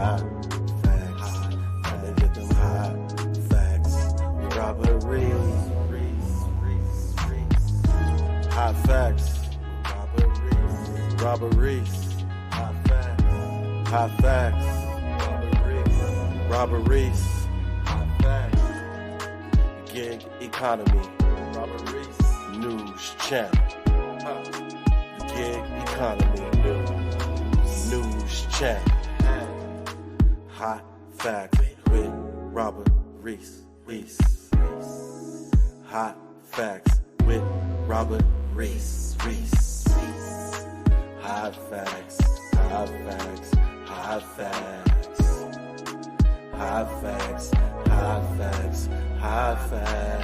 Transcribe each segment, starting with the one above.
Hot facts. I'ma get them hot facts. Robbery. Hot facts. Robberies. Hot facts. Hot facts. Robberies. Hot facts. Gig economy. Robberies. News channel. Gig economy. News channel. Hot facts with Robert Reese. Hot facts with Robert Reese. Hot facts. Hot facts. Hot facts. Hot facts. Hot facts. Hot facts.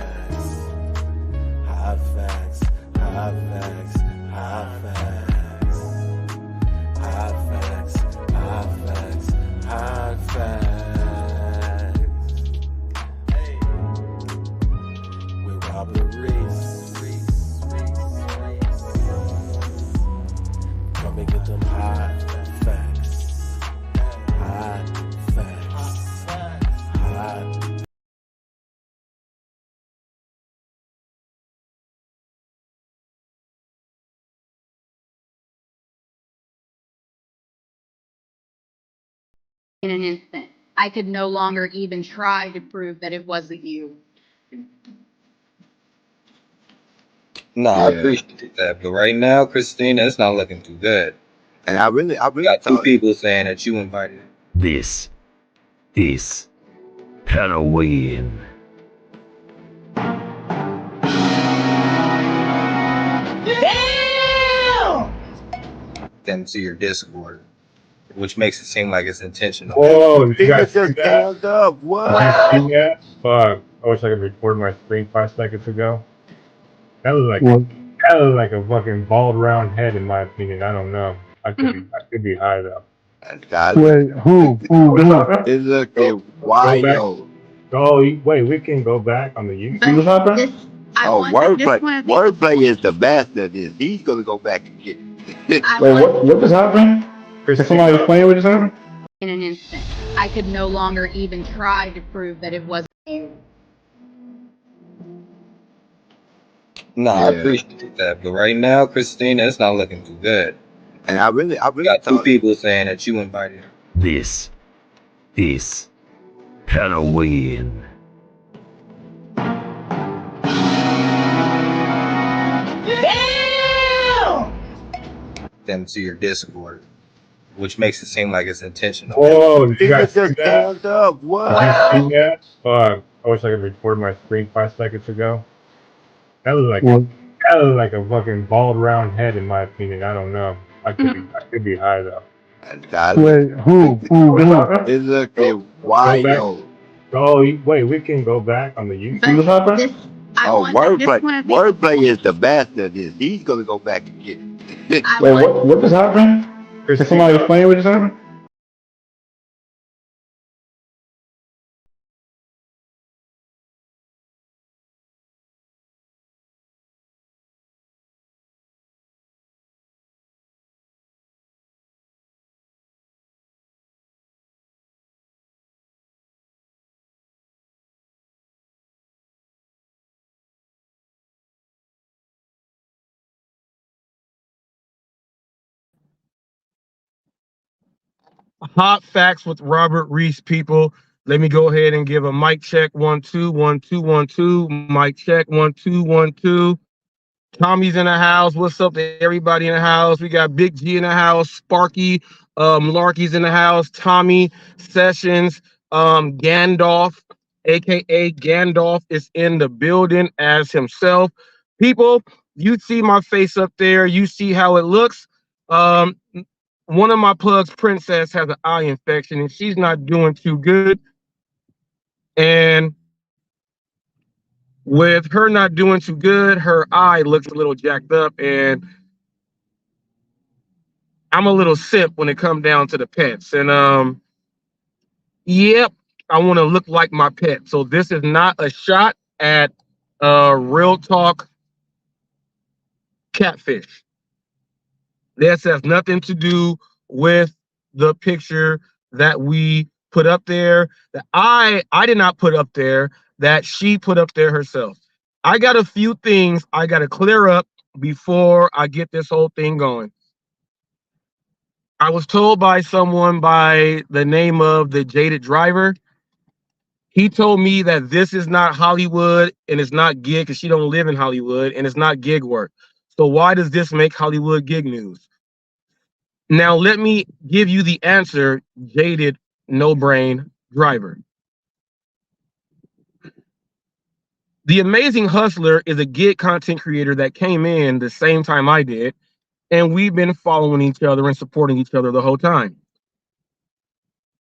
Hot facts. Hot facts. Hot facts. Hot facts. Hot facts. Hot facts. Hey. With Robert Reese. Come and get them hot facts. Hot facts. Hot. In an instant. I could no longer even try to prove that it wasn't you. No, I appreciate that, but right now, Christina, it's not looking too good. And I really Got two people saying that you invited. This is Halloween. Them to your Discord, which makes it seem like it's intentional. Whoa, you guys see just that? held up. What? You see that? Fuck. I wish I could record my screen 5 seconds ago. That was like a fucking bald round head in my opinion. I don't know. I could be high though. Wait, who? It looked wild. Oh, wait, we can go back on the YouTube. What happened? Wordplay is the best of this. He's gonna go back and get it. Wait, what just happened? Can somebody explain what just happened? In an instant. I could no longer even try to prove that it wasn't you. No, I appreciate that, but right now, Christina, it's not looking too good. And I really got two people saying that you invited. This is Halloween. Them to your Discord, which makes it seem like it's intentional. Whoa, you guys see just that? held up. What? You see that? Fuck. I wish I could record my screen 5 seconds ago. That was like a fucking bald round head in my opinion. I don't know. I could be high though. Wait, who? It looked wild. Oh, wait, we can go back on the YouTube. What happened? Wordplay is the best of this. He's gonna go back and get it. Wait, what just happened? Can somebody explain what just happened? Hot facts with Robert Reese, people. Let me go ahead and give a mic check. 1 2 1 2 1 2. Mic check. 1 2 1 2. Tommy's in the house. What's up to everybody in the house? We got Big G in the house. Sparky, Larky's in the house. Tommy Sessions, Gandalf, aka Gandalf, is in the building as himself. People, you see my face up there. You see how it looks. One of my plugs, Princess, has an eye infection and she's not doing too good. And with her not doing too good, her eye looks a little jacked up, and I'm a little simp when it comes down to the pets. And yep, I want to look like my pet. So this is not a shot at real talk catfish. This has nothing to do with the picture that we put up there, that I did not put up there, that she put up there herself. I got a few things I got to clear up before I get this whole thing going. I was told by someone by the name of the Jaded Driver. He told me that this is not Hollywood and it's not gig because she don't live in Hollywood and it's not gig work. So why does this make Hollywood gig news? Now let me give you the answer, Jaded No Brain Driver. The Amazing Hustler is a gig content creator that came in the same time I did, and we've been following each other and supporting each other the whole time.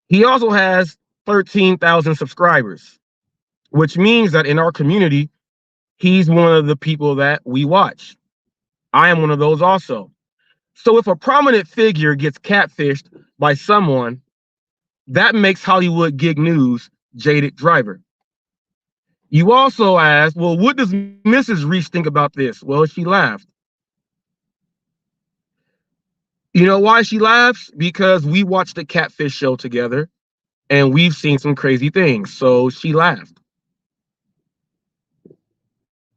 He also has 13,000 subscribers, which means that in our community, he's one of the people that we watch. I am one of those also. So if a prominent figure gets catfished by someone, that makes Hollywood gig news, Jaded Driver. You also asked, well, what does Mrs. Reese think about this? Well, she laughed. You know why she laughs? Because we watched the Catfish show together and we've seen some crazy things. So she laughed.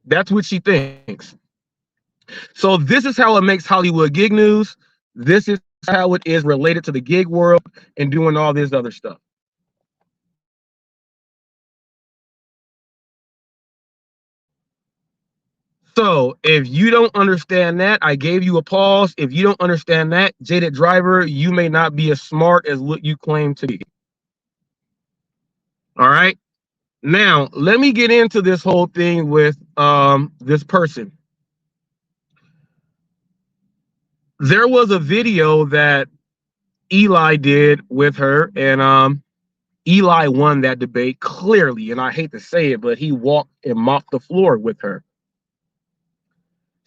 That's what she thinks. So this is how it makes Hollywood gig news. This is how it is related to the gig world and doing all this other stuff. So if you don't understand that, I gave you a pause. If you don't understand that, Jaded Driver, you may not be as smart as what you claim to be. All right. Now, let me get into this whole thing with this person. There was a video that Eli did with her, and Eli won that debate clearly. And I hate to say it, but he walked and mopped the floor with her.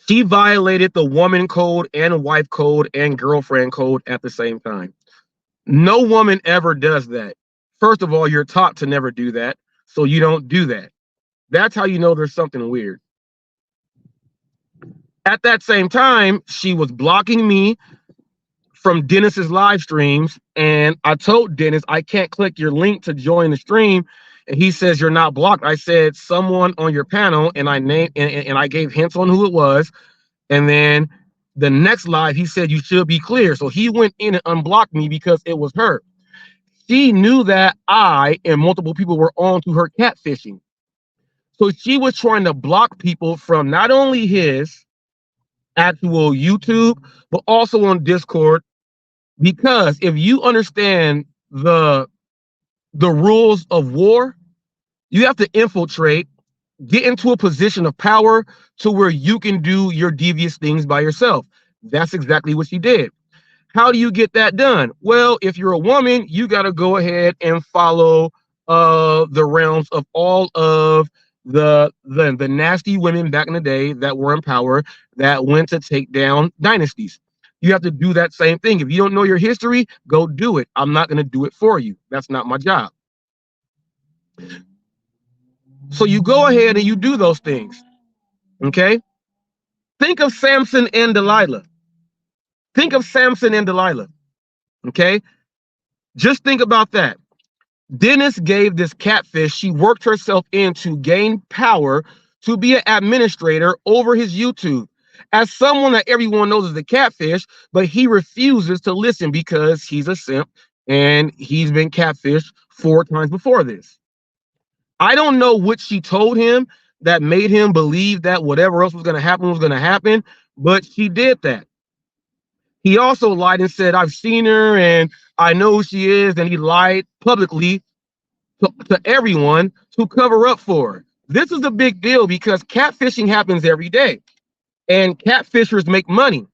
She violated the woman code and wife code and girlfriend code at the same time. No woman ever does that. First of all, you're taught to never do that, so you don't do that. That's how you know there's something weird. At that same time, she was blocking me from Dennis's live streams, and I told Dennis I can't click your link to join the stream, and he says you're not blocked. I said someone on your panel, and I named and I gave hints on who it was, and then the next live he said you should be clear. So he went in and unblocked me because it was her. She knew that I and multiple people were on to her catfishing. So she was trying to block people from not only his actual YouTube, but also on Discord. Because if you understand the rules of war, you have to infiltrate, get into a position of power to where you can do your devious things by yourself. That's exactly what she did. How do you get that done? Well, if you're a woman, you got to go ahead and follow the realms of all of the nasty women back in the day that were in power that went to take down dynasties. You have to do that same thing. If you don't know your history, go do it. I'm not going to do it for you. That's not my job. So you go ahead and you do those things. Okay? Think of Samson and Delilah. Think of Samson and Delilah. Okay? Just think about that. Dennis gave this catfish, she worked herself in to gain power to be an administrator over his YouTube. As someone that everyone knows is a catfish, but he refuses to listen because he's a simp and he's been catfished 4 times before this. I don't know what she told him that made him believe that whatever else was going to happen, but she did that. He also lied and said, I've seen her and I know who she is, and he lied publicly to everyone to cover up for her. This is a big deal because catfishing happens every day, and catfishers make money.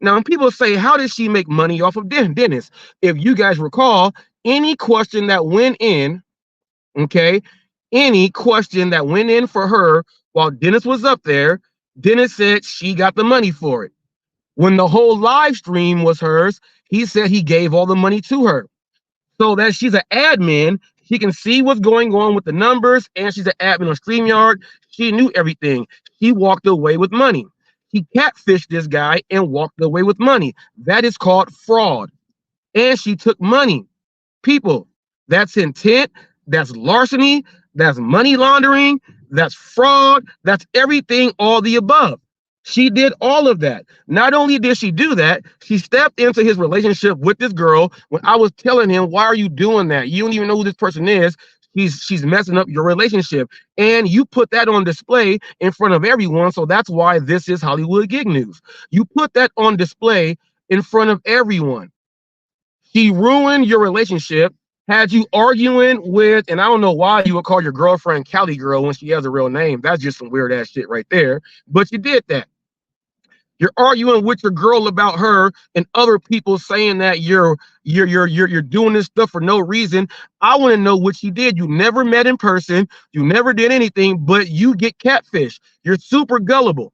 Now, when people say, how does she make money off of Dennis? If you guys recall, any question that went in, okay, any question that went in for her while Dennis was up there, Dennis said she got the money for it. When the whole live stream was hers, he said he gave all the money to her. So that she's an admin, she can see what's going on with the numbers, and she's an admin on StreamYard. She knew everything. She walked away with money. He catfished this guy and walked away with money. That is called fraud. And she took money. People, that's intent, that's larceny, that's money laundering, that's fraud, that's everything, all the above. She did all of that. Not only did she do that, she stepped into his relationship with this girl when I was telling him, why are you doing that? You don't even know who this person is. She's messing up your relationship. And you put that on display in front of everyone. So that's why this is Hollywood Gig News. You put that on display in front of everyone. He ruined your relationship, had you arguing with, and I don't know why you would call your girlfriend Cali Girl when she has a real name. That's just some weird ass shit right there. But you did that. You're arguing with your girl about her, and other people saying that you're doing this stuff for no reason. I want to know what you did. You never met in person. You never did anything, but you get catfish. You're super gullible.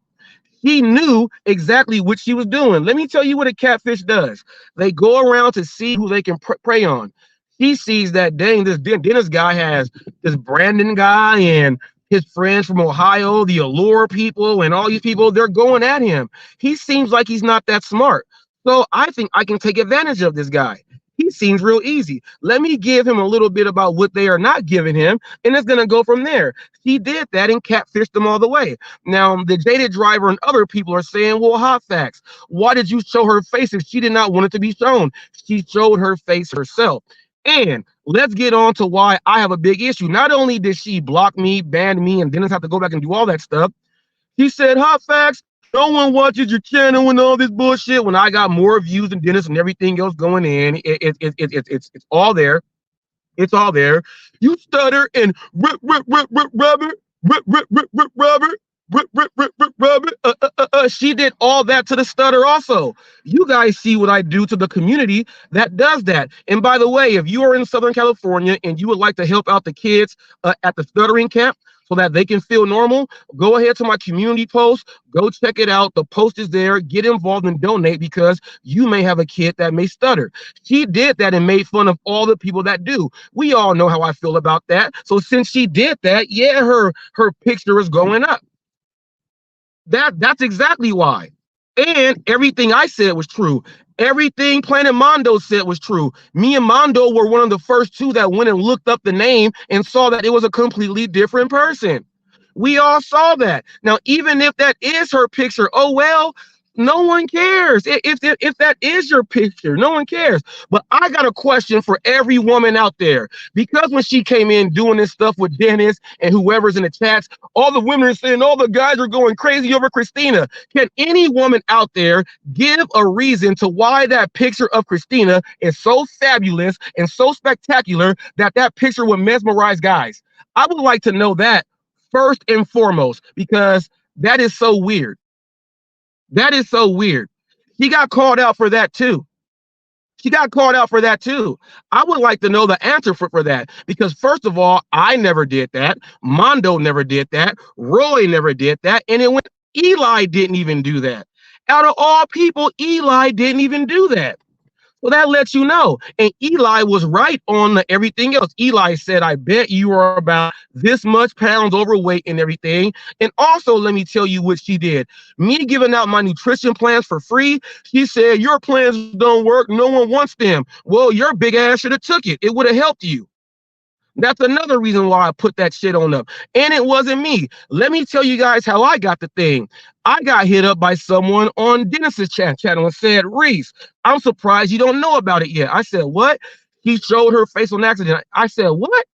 He knew exactly what she was doing. Let me tell you what a catfish does. They go around to see who they can prey on. He sees that, dang, this Dennis guy has this Brandon guy and his friends from Ohio, the Allure people, and all these people, they're going at him. He seems like he's not that smart. So I think I can take advantage of this guy. He seems real easy. Let me give him a little bit about what they are not giving him, and it's going to go from there. He did that and catfished them all the way. Now, the Jaded Driver and other people are saying, well, HotFacts, why did you show her face if she did not want it to be shown? She showed her face herself. And let's get on to why I have a big issue. Not only did she block me, ban me, and Dennis have to go back and do all that stuff, he said, HotFacts, no one watches your channel and all this bullshit when I got more views than Dennis and everything else going in. It's all there. It's all there. You stutter and rubber. She did all that to the stutter also. You guys see what I do to the community that does that. And by the way, if you are in Southern California and you would like to help out the kids at the stuttering camp so that they can feel normal, go ahead to my community post, go check it out. The post is there. Get involved and donate because you may have a kid that may stutter. She did that and made fun of all the people that do. We all know how I feel about that. So since she did that, yeah, her picture is going up. That's exactly why. And everything I said was true. Everything Planet Mondo said was true. Me and Mondo were one of the first two that went and looked up the name and saw that it was a completely different person. We all saw that. Now, even if that is her picture, oh well, no one cares. If that is your picture, no one cares. But I got a question for every woman out there. Because when she came in doing this stuff with Dennis and whoever's in the chats, all the women are saying all the guys are going crazy over Christina. Can any woman out there give a reason to why that picture of Christina is so fabulous and so spectacular that that picture would mesmerize guys? I would like to know that first and foremost, because that is so weird. That is so weird. She got called out for that too. She got called out for that too. I would like to know the answer for that because first of all, I never did that. Mondo never did that. Roy never did that. And it went, Eli didn't even do that. Out of all people, Eli didn't even do that. Well, that lets you know. And Eli was right on everything else. Eli said, I bet you are about this much pounds overweight and everything. And also, let me tell you what she did. Me giving out my nutrition plans for free. She said, your plans don't work. No one wants them. Well, your big ass should have took it. It would have helped you. That's another reason why I put that shit on up. And it wasn't me. Let me tell you guys how I got the thing. I got hit up by someone on Dennis's channel and said, Reese, I'm surprised you don't know about it yet. I said, what? He showed her face on accident. I said, what?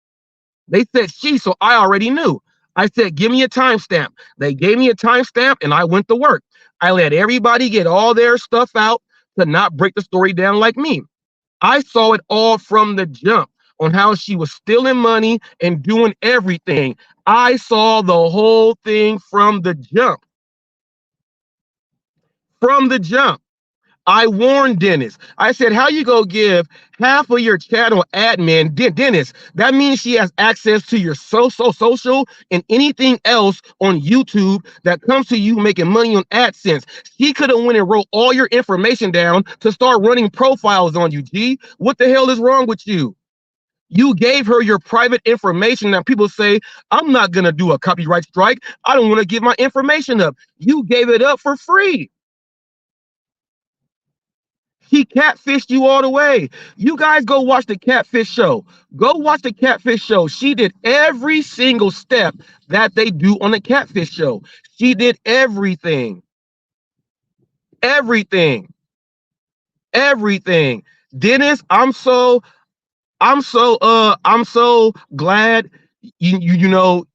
They said she, so I already knew. I said, give me a timestamp. They gave me a timestamp and I went to work. I let everybody get all their stuff out to not break the story down like me. I saw it all from the jump on how she was stealing money and doing everything. I saw the whole thing from the jump. From the jump. I warned Dennis. I said, how you go give half of your channel admin, Dennis? That means she has access to your social and anything else on YouTube that comes to you making money on AdSense. She could have went and wrote all your information down to start running profiles on you, G. What the hell is wrong with you? You gave her your private information. Now people say, I'm not going to do a copyright strike. I don't want to give my information up. You gave it up for free. He catfished you all the way. You guys go watch the catfish show. Go watch the catfish show. She did every single step that they do on the catfish show. She did everything. Everything. Everything. Dennis, I'm so glad you know,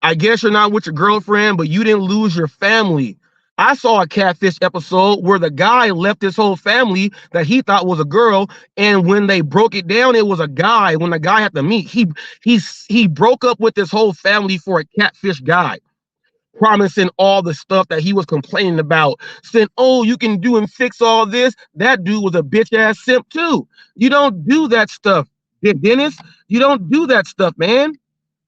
I guess you're not with your girlfriend, but you didn't lose your family. I saw a catfish episode where the guy left his whole family that he thought was a girl, and when they broke it down, it was a guy. When the guy had to meet, he broke up with his whole family for a catfish guy, promising all the stuff that he was complaining about, saying, "Oh, you can do and fix all this." That dude was a bitch ass simp too. You don't do that stuff, Dennis. You don't do that stuff, man.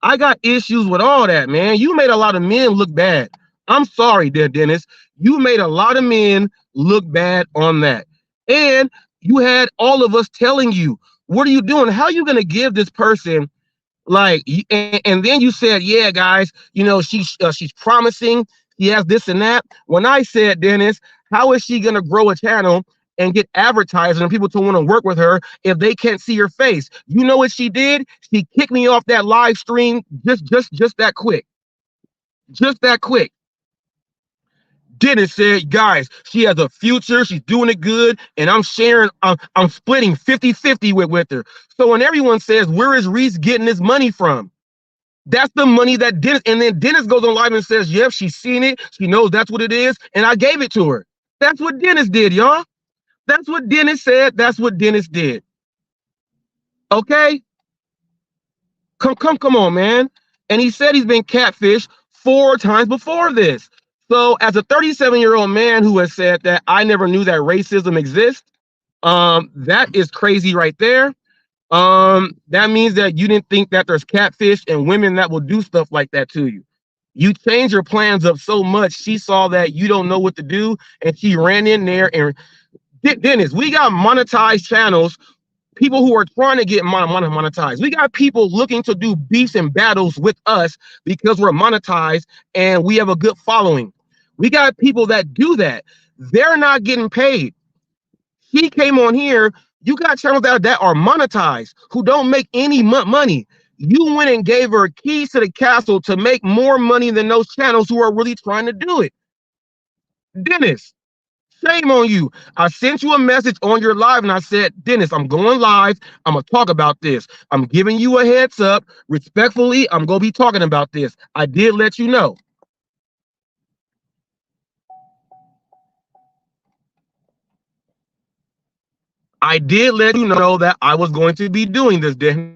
I got issues with all that, man. You made a lot of men look bad. I'm sorry, dear Dennis. You made a lot of men look bad on that. And you had all of us telling you, what are you doing? How are you going to give this person like, and then you said, yeah, guys, you know, she's promising, he has this and that. When I said, Dennis, how is she going to grow a channel and get advertisers and people to want to work with her if they can't see her face? You know what she did? She kicked me off that live stream just that quick. Just that quick. Dennis said, guys, she has a future. She's doing it good. And I'm sharing, I'm splitting 50-50 with her. So when everyone says, where is Reese getting this money from? That's the money that Dennis, and then Dennis goes on live and says, yep, she's seen it. She knows that's what it is. And I gave it to her. That's what Dennis did, y'all. That's what Dennis said. That's what Dennis did. Okay? Come on, man. And he said he's been catfished 4 times before this. So as a 37-year-old man who has said that I never knew that racism exists, that is crazy right there. That means that you didn't think that there's catfish and women that will do stuff like that to you. You changed your plans up so much. She saw that you don't know what to do, and she ran in there. And Dennis, we got monetized channels, people who are trying to get monetized. We got people looking to do beefs and battles with us because we're monetized and we have a good following. We got people that do that. They're not getting paid. He came on here. You got channels that are monetized who don't make any money. You went and gave her keys to the castle to make more money than those channels who are really trying to do it. Dennis, shame on you. I sent you a message on your live and I said, Dennis, I'm going live. I'm going to talk about this. I'm giving you a heads up. Respectfully, I'm going to be talking about this. I did let you know. I did let you know that I was going to be doing this, Dennis.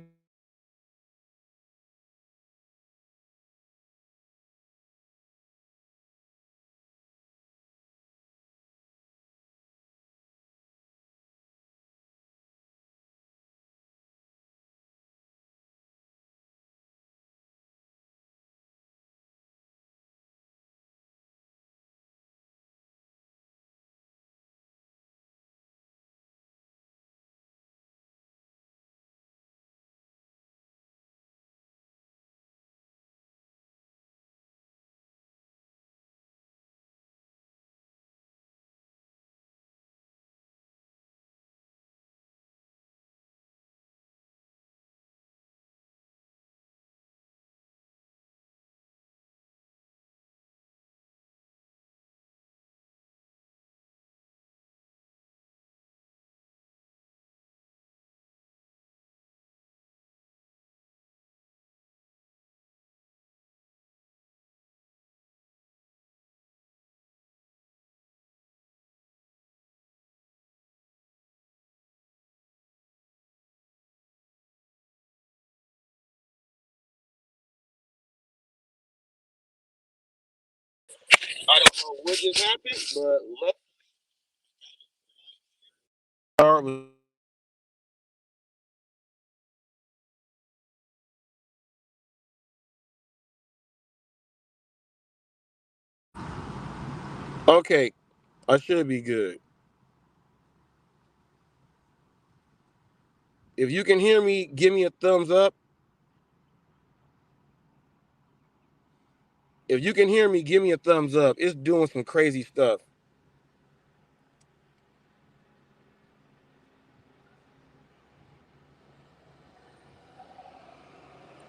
I don't know what just happened, but let's start with. Okay, I should be good. If you can hear me, give me a thumbs up. If you can hear me, give me a thumbs up. It's doing some crazy stuff.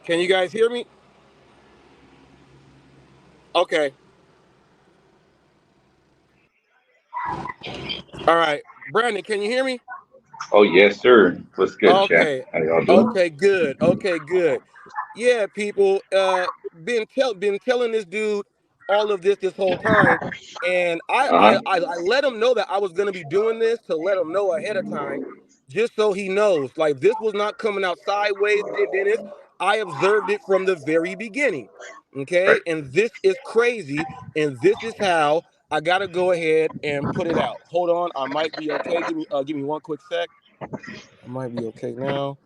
Can you guys hear me? Okay. All right. Brandon, can you hear me? Oh yes, sir. What's good, chat? Okay. How y'all doing? Okay, good. Okay, good. Yeah, people, been telling this dude all of this whole time, and Uh huh. I let him know that I was gonna be doing this to let him know ahead of time, just so he knows. Like this was not coming out sideways, Dennis. I observed it from the very beginning. Right. Okay, and this is crazy, and this is how I gotta go ahead and put it out. Hold on, I might be okay. Give me one quick sec. I might be okay now.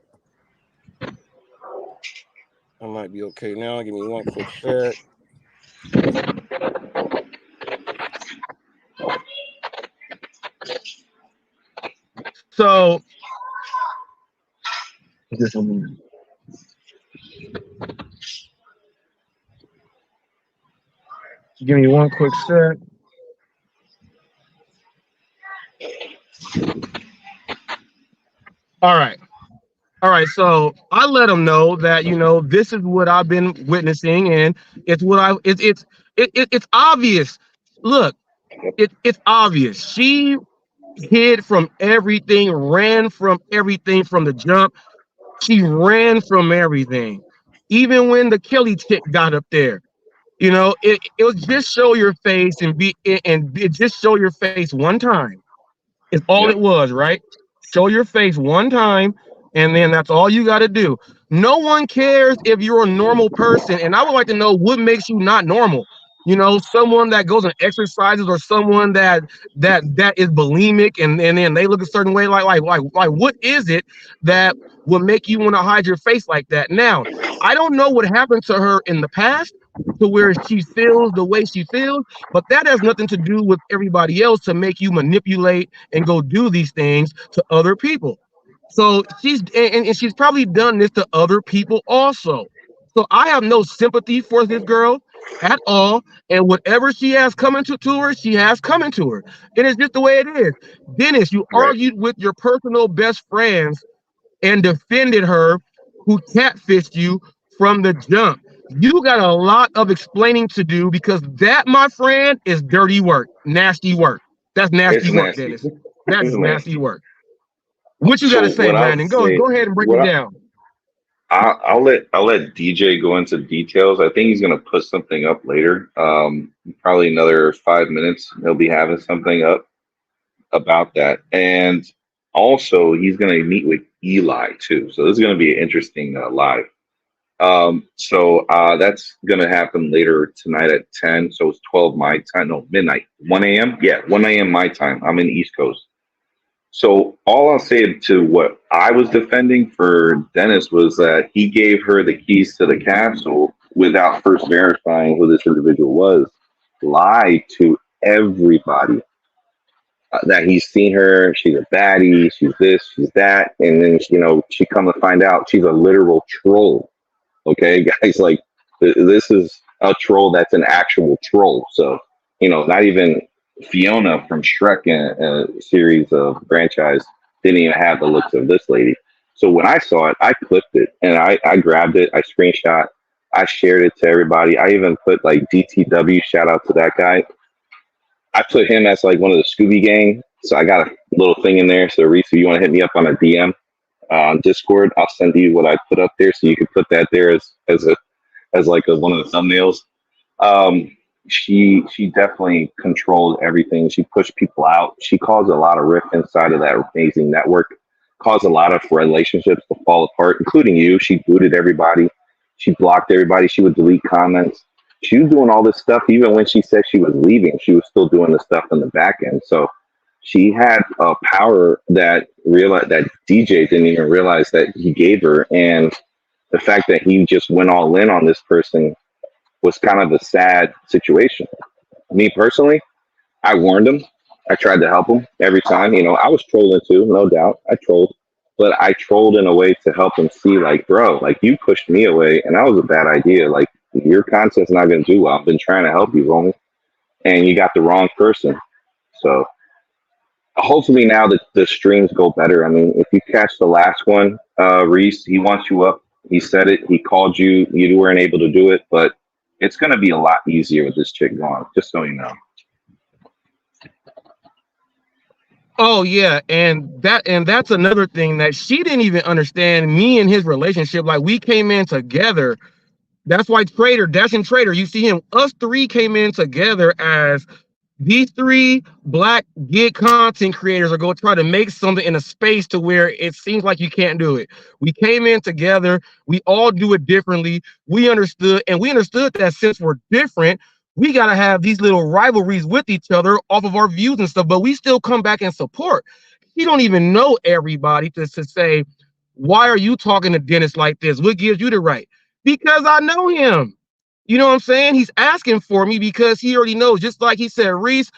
I might be okay now. Give me one quick sec. So, give me one quick sec. All right. All right. So I let them know that, this is what I've been witnessing, and it's what it's obvious. Look, it's obvious. She hid from everything, ran from everything from the jump. She ran from everything. Even when the Kelly chick got up there, it'll just show your face just show your face one time. Is all Yep. it was, right? Show your face one time, and then that's all you got to do. No one cares if you're a normal person, and I would like to know what makes you not normal. Someone that goes and exercises, or someone that is bulimic, and then they look a certain way. Like, what is it that would make you want to hide your face like that? Now, I don't know what happened to her in the past, to where she feels the way she feels, but that has nothing to do with everybody else to make you manipulate and go do these things to other people. So and she's probably done this to other people also. So I have no sympathy for this girl at all. And whatever she has coming to her, she has coming to her. It is just the way it is. Dennis, you Right. argued with your personal best friends and defended her, who catfished you from the jump. You got a lot of explaining to do, because that, my friend, is dirty work, nasty work. That's nasty It's work, nasty. Dennis. That It's is nasty nasty. work. What you got to So say, what I'll Brandon? Go say, ahead and break what it I, down. I'll let DJ go into details. I think he's gonna put something up later. Probably another 5 minutes. He'll be having something up about that, and also he's gonna meet with Eli too. So this is gonna be an interesting live. So that's gonna happen later tonight at 10. So it's 12 my time. No, midnight, 1 a.m. Yeah, 1 a.m. my time. I'm in the East Coast. So all I'll say to what I was defending for Dennis was that he gave her the keys to the castle without first verifying who this individual was. Lied to everybody that he's seen her. She's a baddie. She's this. She's that. And then she come to find out she's a literal troll. Okay, guys, like this is a troll that's an actual troll. So, not even Fiona from Shrek in a series of franchise didn't even have the looks of this lady. So when I saw it, I clipped it and I grabbed it, I screenshot, I shared it to everybody. I even put like DTW, shout out to that guy. I put him as like one of the Scooby Gang. So I got a little thing in there. So Reese, if you want to hit me up on a DM on Discord, I'll send you what I put up there, so you can put that there as like one of the thumbnails. She definitely controlled everything. She pushed people out. She caused a lot of rift inside of that amazing network. Caused a lot of relationships to fall apart, including you. She booted everybody. She blocked everybody. She would delete comments. She was doing all this stuff even when she said she was leaving. She was still doing the stuff in the back end. So she had a power that DJ didn't even realize that he gave her, and the fact that he just went all in on this person was kind of a sad situation. Me personally, I warned him. I tried to help him every time. I was trolling too, no doubt. I trolled, but I trolled in a way to help him see, like, bro, like you pushed me away, and that was a bad idea. Like your content's not going to do well. I've been trying to help you, homie, and you got the wrong person. So hopefully now the streams go better. I mean, if you catch the last one, Reese, he wants you up. He said it. He called you. You weren't able to do it, but it's going to be a lot easier with this chick gone. Just so you know. Oh yeah, and that's another thing that she didn't even understand me and his relationship. Like we came in together. That's why Dash and Trader, you see him. Us three came in together as these three black gig content creators are going to try to make something in a space to where it seems like you can't do it. We came in together. We all do it differently. We understood that since we're different, we got to have these little rivalries with each other off of our views and stuff, but we still come back and support. He don't even know everybody to say, why are you talking to Dennis like this? What gives you the right? Because I know him. You know what I'm saying? He's asking for me because he already knows. Just like he said, Reese,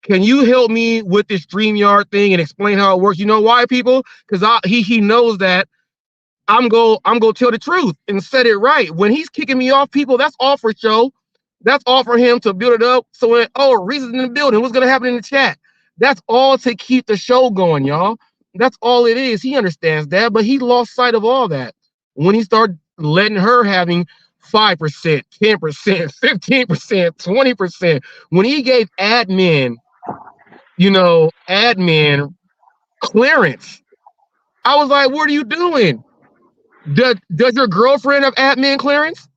can you help me with this StreamYard thing and explain how it works? You know why, people? Because he knows that I'm go tell the truth and set it right. When he's kicking me off, people, that's all for show. That's all for him to build it up. So when Reese is in the building, what's gonna happen in the chat? That's all to keep the show going, y'all. That's all it is. He understands that, but he lost sight of all that when he started letting her having 5%, 10%, 15%, 20%. When he gave admin clearance, I was like, what are you doing? Does your girlfriend have admin clearance?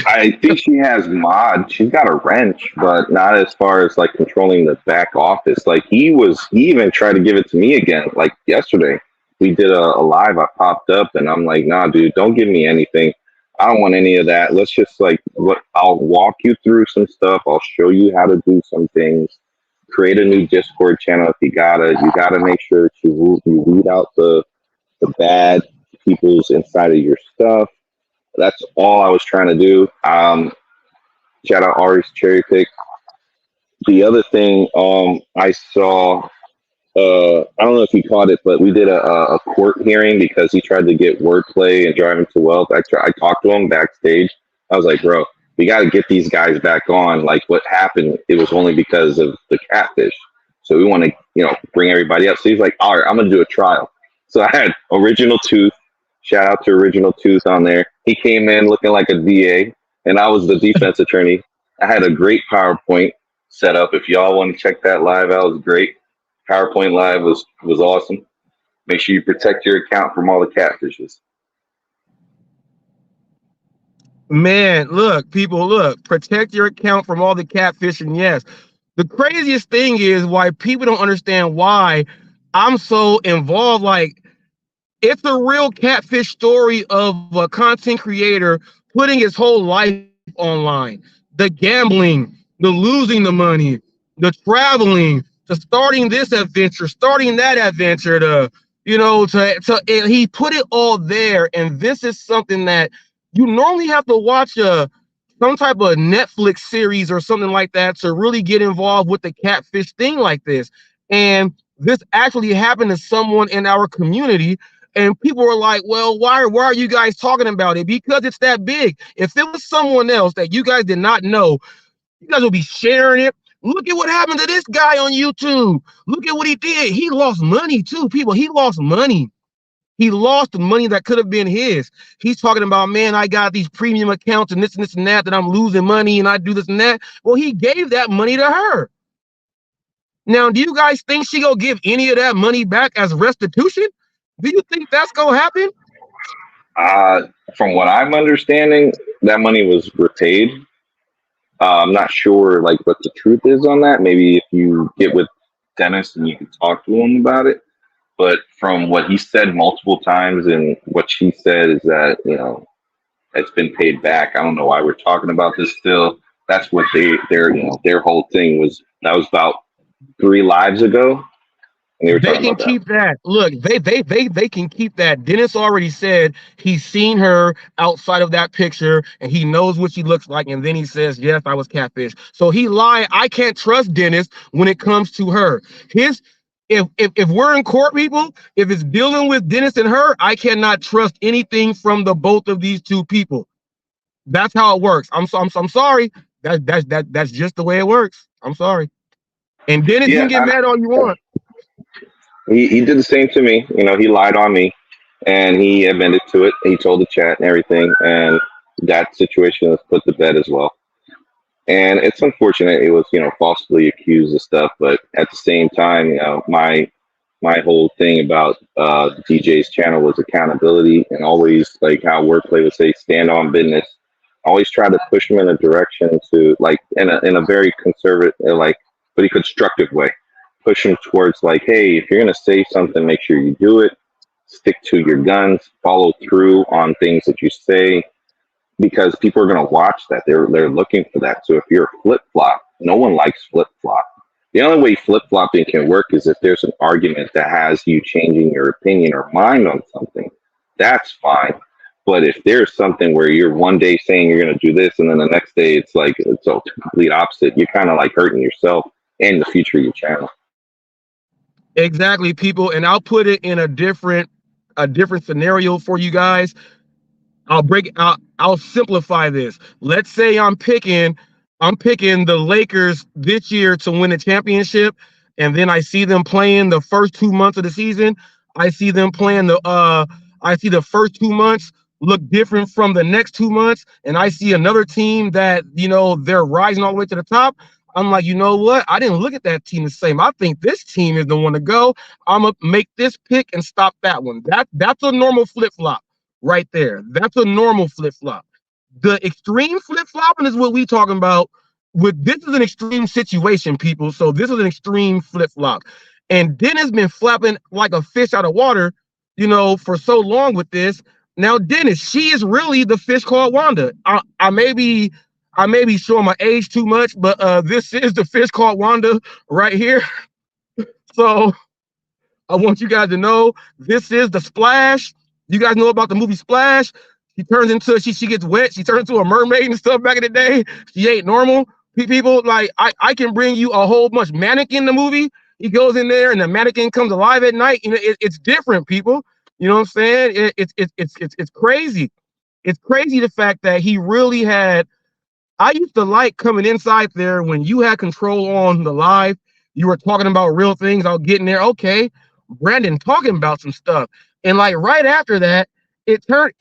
I think she has mod. She's got a wrench, but not as far as like controlling the back office. Like he even tried to give it to me again. Like yesterday, we did a live. I popped up and I'm like, nah, dude, don't give me anything. I don't want any of that. Let's just I'll walk you through some stuff. I'll show you how to do some things. Create a new Discord channel if you gotta make sure that you weed out the bad people's inside of your stuff. That's all I was trying to do. Shout out Ari's cherry pick. The other thing I saw, I don't know if you caught it, but we did a court hearing because he tried to get wordplay and driving to wealth. I talked to him backstage. I was like, bro, we got to get these guys back on. Like what happened, it was only because of the catfish. So we want to, bring everybody up. So he's like, all right, I'm going to do a trial. So I had Original Tooth. Shout out to Original Tooth on there. He came in looking like a DA, and I was the defense attorney. I had a great PowerPoint set up. If y'all want to check that live out, it was great. PowerPoint live was awesome. Make sure you protect your account from all the catfishes. Man, look, people, protect your account from all the catfishing. Yes. The craziest thing is why people don't understand why I'm so involved. Like, it's a real catfish story of a content creator putting his whole life online. The gambling, the losing the money, the traveling, to starting this adventure, starting that adventure, he put it all there. And this is something that you normally have to watch some type of Netflix series or something like that to really get involved with the catfish thing like this. And this actually happened to someone in our community. And people were like, well, why are you guys talking about it? Because it's that big. If it was someone else that you guys did not know, you guys will be sharing it. Look at what happened to this guy on YouTube. Look at what he did. He lost money too, people. He lost money. He lost the money that could have been his. He's talking about, man, I got these premium accounts and this and that I'm losing money and I do this and that. Well, he gave that money to her. Now, do you guys think she gonna give any of that money back as restitution? Do you think that's gonna happen? From what I'm understanding, that money was repaid. I'm not sure what the truth is on that. Maybe if you get with Dennis and you can talk to him about it. But from what he said multiple times and what she said is that, it's been paid back. I don't know why we're talking about this still. That's what their whole thing was. That was about 3 lives ago. They can keep that. Look, they can keep that. Dennis already said he's seen her outside of that picture and he knows what she looks like. And then he says, yes, I was catfish. So he lied. I can't trust Dennis when it comes to her. If we're in court, people, if it's dealing with Dennis and her, I cannot trust anything from the both of these two people. That's how it works. I'm sorry. That's just the way it works. I'm sorry. And Dennis, you can get mad all you want. He did the same to me. He lied on me. and he admitted to it. He told the chat and everything, and that situation was put to bed as well. And it's unfortunate it was, falsely accused of stuff, but at the same time, my whole thing about DJ's channel was accountability, and always like how Wordplay would say, stand on business. Always try to push him in a direction to like in a very conservative, like pretty constructive way. Push him towards like, hey, if you're gonna say something, make sure you do it. Stick to your guns. Follow through on things that you say, because people are going to watch that. They're looking for that. So if you're a flip flop, no one likes flip flop. The only way flip flopping can work is if there's an argument that has you changing your opinion or mind on something. That's fine. But if there's something where you're one day saying you're going to do this and then the next day it's like it's a complete opposite, you're kind of like hurting yourself and the future of your channel. Exactly, people. And I'll put it in a different scenario for you guys. I'll simplify this. Let's say I'm picking the Lakers this year to win a championship, and then I see them playing the first 2 months of the season. I see them playing I see the first 2 months look different from the next 2 months, and I see another team that, they're rising all the way to the top. I'm like, you know what? I didn't look at that team the same. I think this team is the one to go. I'm gonna make this pick and stop that one. That's a normal flip-flop right there. That's a normal flip-flop. The extreme flip-flopping is what we talking about. This is an extreme situation, people. So this is an extreme flip-flop. And Dennis been flapping like a fish out of water, for so long with this. Now, Dennis, she is really the fish called Wanda. I may be showing my age too much, but this is the fish called Wanda right here. So I want you guys to know this is the Splash. You guys know about the movie Splash. She gets wet. She turns into a mermaid and stuff back in the day. She ain't normal. People, like, I can bring you a whole bunch. Mannequin, the movie, he goes in there and the mannequin comes alive at night. It's different, people. You know what I'm saying? It's crazy. It's crazy the fact that he really had. I used to like coming inside there when you had control on the live. You were talking about real things. I'll get in there. Okay, Brandon talking about some stuff, and like right after that, it turned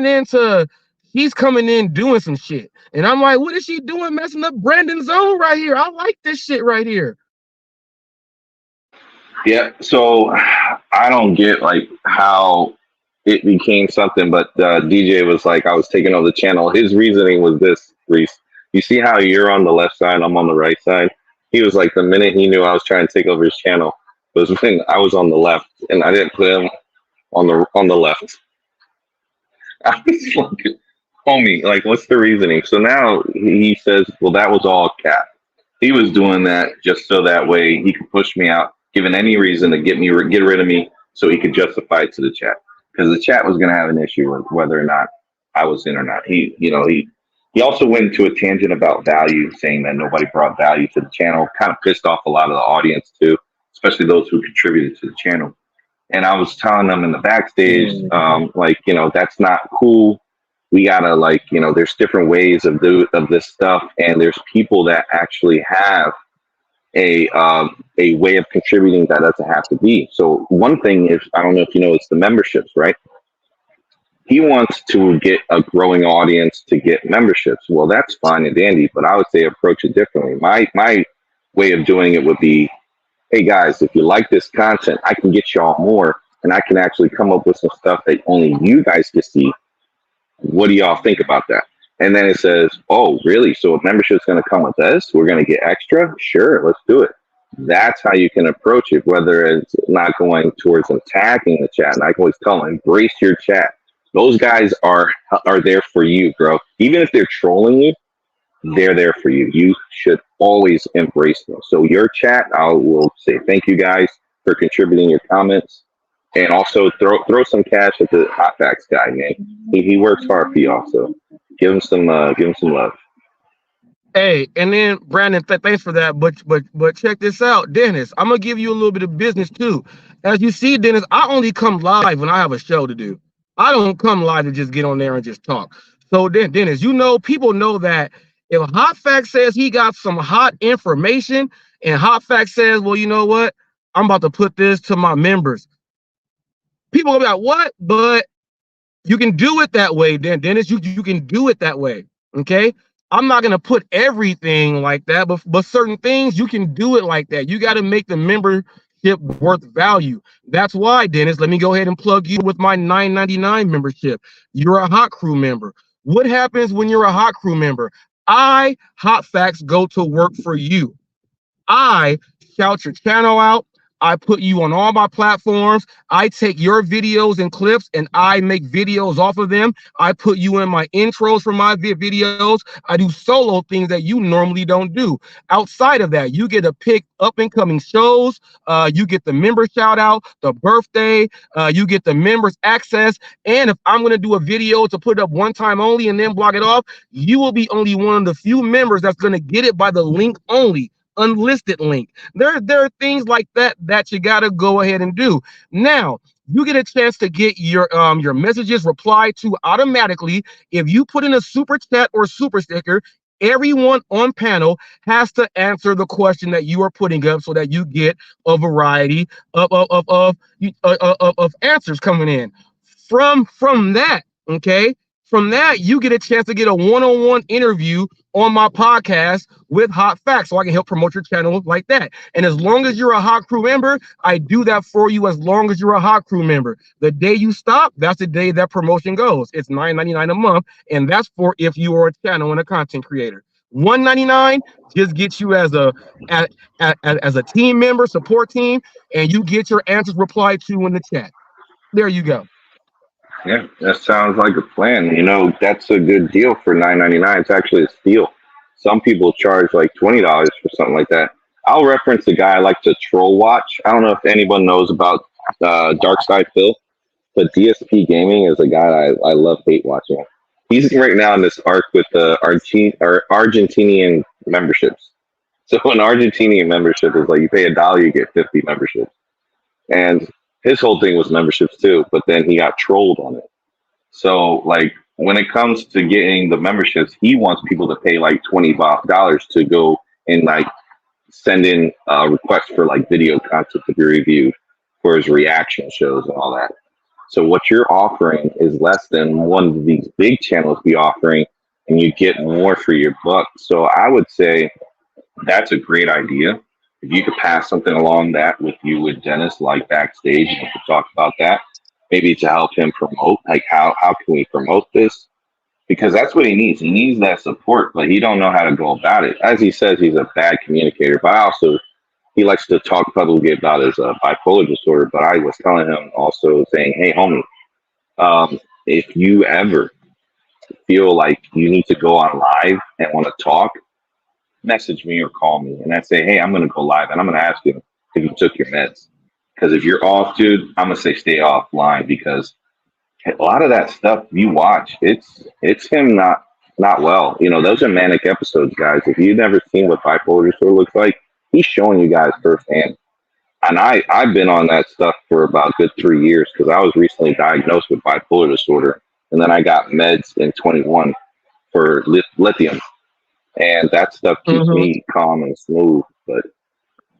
into he's coming in doing some shit, and I'm like, what is she doing, messing up Brandon's zone right here? I like this shit right here. Yeah, so I don't get like how it became something, but DJ was like, I was taking over the channel. His reasoning was this, Reese. You see how you're on the left side, I'm on the right side? He was like, the minute he knew I was trying to take over his channel was when I was on the left, and I didn't put him on the left. I was like, homie, like, what's the reasoning? So now he says, well, that was all cap. He was doing that just so that way he could push me out, given any reason to get rid of me, so he could justify it to the chat, because the chat was going to have an issue with whether or not I was in or not. He also went into a tangent about value, saying that nobody brought value to the channel. Kind of pissed off a lot of the audience too, especially those who contributed to the channel. And I was telling them in the backstage, that's not cool. We gotta there's different ways of this stuff, and there's people that actually have a way of contributing that doesn't have to be. So one thing is, I don't know if you know, it's the memberships, right? He wants to get a growing audience to get memberships. Well, that's fine and dandy, but I would say approach it differently. My way of doing it would be, hey guys, if you like this content, I can get y'all more, and I can actually come up with some stuff that only you guys can see. What do y'all think about that? And then it says, oh, really? So a membership's going to come with us? We're going to get extra? Sure, let's do it. That's how you can approach it, whether it's not going towards attacking the chat. And I can always tell them, embrace your chat. Those guys are there for you, bro. Even if they're trolling you, they're there for you. You should always embrace them. So your chat, I will say thank you guys for contributing your comments. And also throw some cash at the HotFacts guy, man. He works hard for y'all, so give him some love. Hey, and then Brandon, thanks for that. But check this out, Dennis. I'm gonna give you a little bit of business too. As you see, Dennis, I only come live when I have a show to do. I don't come live to just get on there and just talk. So then, Dennis, people know that if HotFacts says he got some hot information, and HotFacts says, well, you know what? I'm about to put this to my members. People will be like, what? But you can do it that way, Dennis. You can do it that way. Okay. I'm not gonna put everything like that, but certain things you can do it like that. You got to make the membership worth value. That's why, Dennis, let me go ahead and plug you with my $9.99 membership. You're a Hot Crew member. What happens when you're a Hot Crew member? HotFacts go to work for you. I shout your channel out. I put you on all my platforms. I take your videos and clips and I make videos off of them. I put you in my intros for my videos. I do solo things that you normally don't do. Outside of that, you get to pick up and coming shows. You get the member shout out, the birthday. You get the members access. And if I'm going to do a video to put it up one time only and then block it off, you will be only one of the few members that's going to get it by the link only. Unlisted link. There are things like that you got to go ahead and do. Now, you get a chance to get your messages replied to automatically. If you put in a super chat or super sticker, everyone on panel has to answer the question that you are putting up so that you get a variety of answers coming in. From that, okay? From that, you get a chance to get a one-on-one interview on my podcast with HotFacts, so I can help promote your channel like that. And as long as you're a Hot Crew member, I do that for you as long as you're a Hot Crew member. The day you stop, that's the day that promotion goes. It's $9.99 a month, and that's for if you are a channel and a content creator. $1.99 just gets you as a team member, support team, and you get your answers replied to in the chat. There you go. Yeah, that sounds like a plan. You know, that's a good deal for $9.99. It's actually a steal. Some people charge like $20 for something like that. I'll reference a guy I like to troll watch. I don't know if anyone knows about Dark Side Phil, but DSP Gaming is a guy I love hate watching. He's right now in this arc with the Argentinian memberships. So an Argentinian membership is like you pay $1, you get 50 memberships. And his whole thing was memberships too, but then he got trolled on it. So like when it comes to getting the memberships, he wants people to pay like $20 to go and like send in requests for like video content to be reviewed for his reaction shows and all that. So what you're offering is less than one of these big channels be offering, and you get more for your buck. So I would say that's a great idea. If you could pass something along that with you with Dennis, like backstage, and we could talk about that, maybe to help him promote, like how can we promote this? Because that's what he needs. He needs that support, but he don't know how to go about it. As he says, he's a bad communicator, but also he likes to talk publicly about his bipolar disorder. But I was telling him also saying, hey, homie, if you ever feel like you need to go on live and want to talk, message me or call me, and I'd say, hey, I'm going to go live and I'm going to ask you if you took your meds. Because if you're off, dude, I'm going to say stay offline, because a lot of that stuff you watch, it's him not well. You know, those are manic episodes, guys. If you've never seen what bipolar disorder looks like, he's showing you guys firsthand. And I've been on that stuff for about a good 3 years, because I was recently diagnosed with bipolar disorder, and then I got meds in 21 for lithium. And that stuff keeps me calm and smooth. But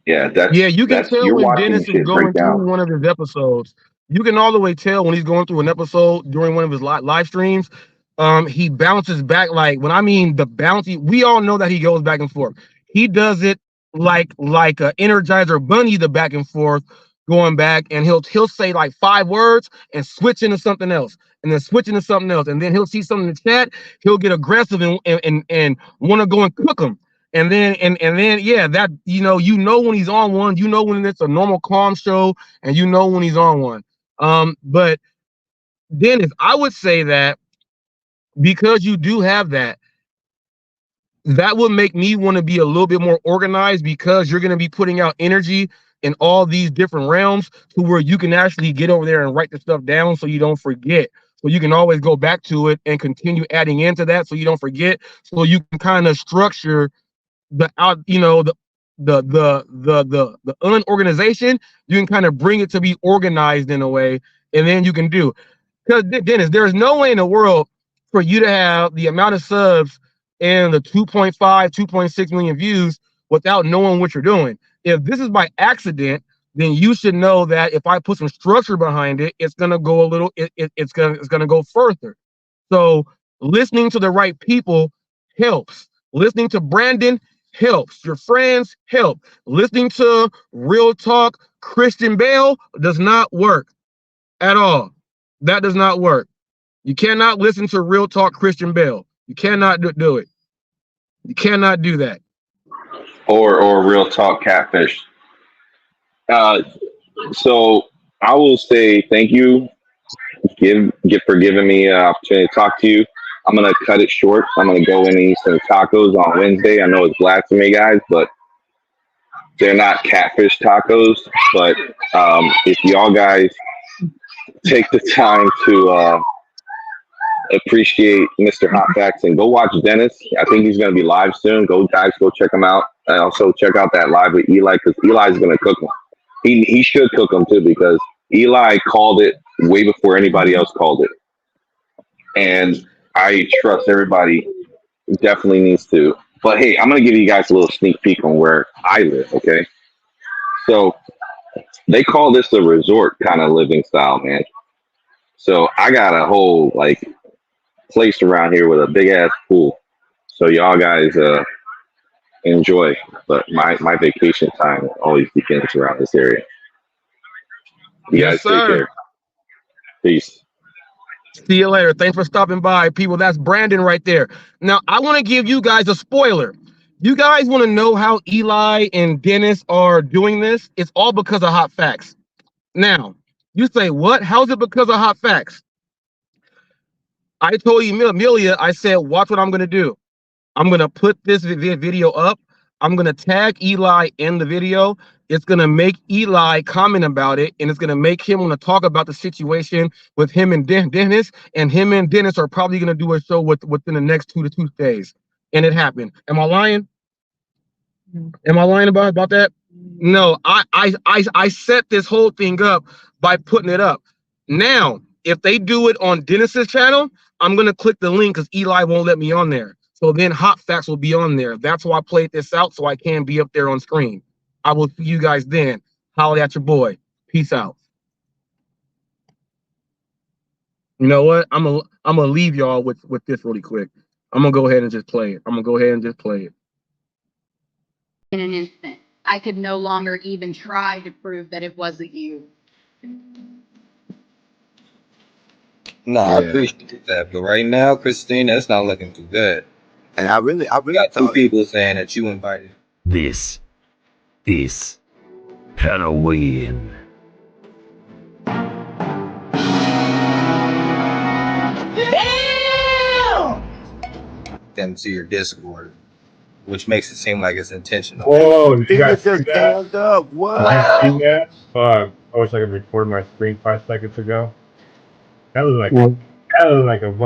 yeah, you can tell when Dennis is going through one of his episodes. You can all the way tell when he's going through an episode during one of his live streams. He bounces back, like when I mean the bouncy, we all know that he goes back and forth. He does it like a Energizer Bunny, the back and forth, going back, and he'll say like 5 words and switch into something else, and then switch into something else, and then he'll see something in the chat, he'll get aggressive and want to go and cook them. And then yeah, that you know when he's on one, you know when it's a normal calm show, and you know when he's on one. But Dennis, I would say that because you do have that would make me want to be a little bit more organized, because you're going to be putting out energy in all these different realms to where you can actually get over there and write the stuff down so you don't forget. So you can always go back to it and continue adding into that so you don't forget. So you can kind of structure the unorganization. You can kind of bring it to be organized in a way, and then you can do. Because Dennis, there's no way in the world for you to have the amount of subs and the 2.5, 2.6 million views without knowing what you're doing. If this is by accident, then you should know that if I put some structure behind it, it's gonna go a little. It's gonna go further. So listening to the right people helps. Listening to Brandon helps. Your friends help. Listening to Real Talk Christian Bale does not work at all. That does not work. You cannot listen to Real Talk Christian Bale. You cannot do it. You cannot do that. Or real talk catfish. So I will say thank you, for giving me an opportunity to talk to you. I'm gonna cut it short. I'm gonna go in and eat some tacos on Wednesday. I know it's blasphemy, guys, but they're not catfish tacos. But if y'all guys take the time to appreciate Mr. HotFacts and go watch Dennis. I think he's gonna be live soon. Go check him out. And also check out that live with Eli, because Eli's gonna cook them. He should cook them too, because Eli called it way before anybody else called it. And I trust everybody definitely needs to. But hey, I'm gonna give you guys a little sneak peek on where I live, okay? So they call this a resort kind of living style, man. So I got a whole like place around here with a big ass pool. So y'all guys enjoy. But my vacation time always begins around this area. You Yes, guys take sir. care. Peace. See you later. Thanks for stopping by, people. That's Brandon right there. Now, I want to give you guys a spoiler. You guys want to know how Eli and Dennis are doing this? It's all because of HotFacts. Now, you say, what? How's it because of HotFacts? I told you, Amelia, I said, watch what I'm going to do. I'm going to put this video up. I'm going to tag Eli in the video. It's going to make Eli comment about it, and it's going to make him want to talk about the situation with him and Dennis, and him and Dennis are probably going to do a show within the next 2 to 2 days. And it happened. Am I lying? Am I lying about that? No, I set this whole thing up by putting it up. Now, if they do it on Dennis's channel, I'm going to click the link because Eli won't let me on there. So then HotFacts will be on there. That's why I played this out, so I can be up there on screen. I will see you guys then. Holla at your boy. Peace out. You know what? I'm gonna leave y'all with this really quick. I'm gonna go ahead and just play it. In an instant. I could no longer even try to prove that it wasn't you. No, I Yeah. appreciate that, but right now, Christine, that's not looking too good. And I really You got two thought people saying that you invited. This is Halloween. Them to your Discord, which makes it seem like it's intentional. Whoa, did you he guys was see just that? held up. What? Did you see that? I wish I could record my screen 5 seconds ago. That was like a